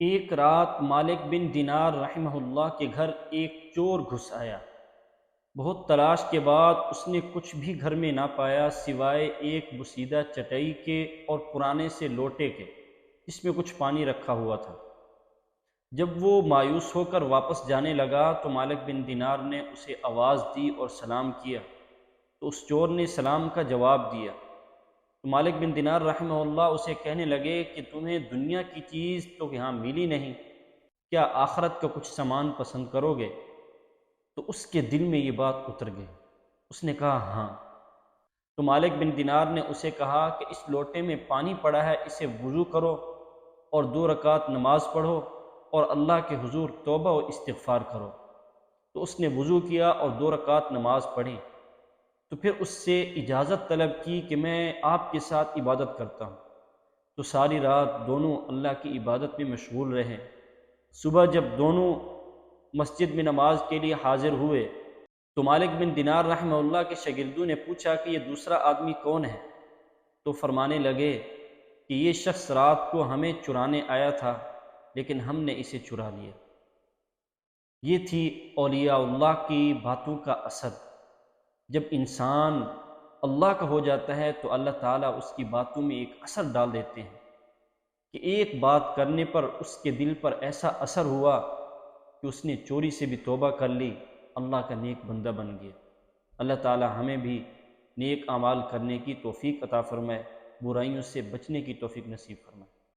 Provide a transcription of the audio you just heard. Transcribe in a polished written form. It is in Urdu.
ایک رات مالک بن دینار رحمہ اللہ کے گھر ایک چور گھس آیا۔ بہت تلاش کے بعد اس نے کچھ بھی گھر میں نہ پایا سوائے ایک بسیدہ چٹائی کے اور پرانے سے لوٹے کے جس میں کچھ پانی رکھا ہوا تھا۔ جب وہ مایوس ہو کر واپس جانے لگا تو مالک بن دینار نے اسے آواز دی اور سلام کیا، تو اس چور نے سلام کا جواب دیا۔ تو مالک بن دینار رحمہ اللہ اسے کہنے لگے کہ تمہیں دنیا کی چیز تو یہاں ملی نہیں، کیا آخرت کا کچھ سامان پسند کرو گے؟ تو اس کے دل میں یہ بات اتر گئی۔ اس نے کہا ہاں۔ تو مالک بن دینار نے اسے کہا کہ اس لوٹے میں پانی پڑا ہے، اسے وضو کرو اور 2 رکعت نماز پڑھو اور اللہ کے حضور توبہ و استغفار کرو۔ تو اس نے وضو کیا اور 2 رکعت نماز پڑھی۔ تو پھر اس سے اجازت طلب کی کہ میں آپ کے ساتھ عبادت کرتا ہوں۔ تو ساری رات دونوں اللہ کی عبادت میں مشغول رہے۔ صبح جب دونوں مسجد میں نماز کے لیے حاضر ہوئے تو مالک بن دینار رحمہ اللہ کے شاگردوں نے پوچھا کہ یہ دوسرا آدمی کون ہے؟ تو فرمانے لگے کہ یہ شخص رات کو ہمیں چرانے آیا تھا لیکن ہم نے اسے چرا لیا۔ یہ تھی اولیاء اللہ کی باتوں کا اثر۔ جب انسان اللہ کا ہو جاتا ہے تو اللہ تعالیٰ اس کی باتوں میں ایک اثر ڈال دیتے ہیں کہ ایک بات کرنے پر اس کے دل پر ایسا اثر ہوا کہ اس نے چوری سے بھی توبہ کر لی، اللہ کا نیک بندہ بن گیا۔ اللہ تعالیٰ ہمیں بھی نیک اعمال کرنے کی توفیق عطا فرمائے، برائیوں سے بچنے کی توفیق نصیب فرمائے۔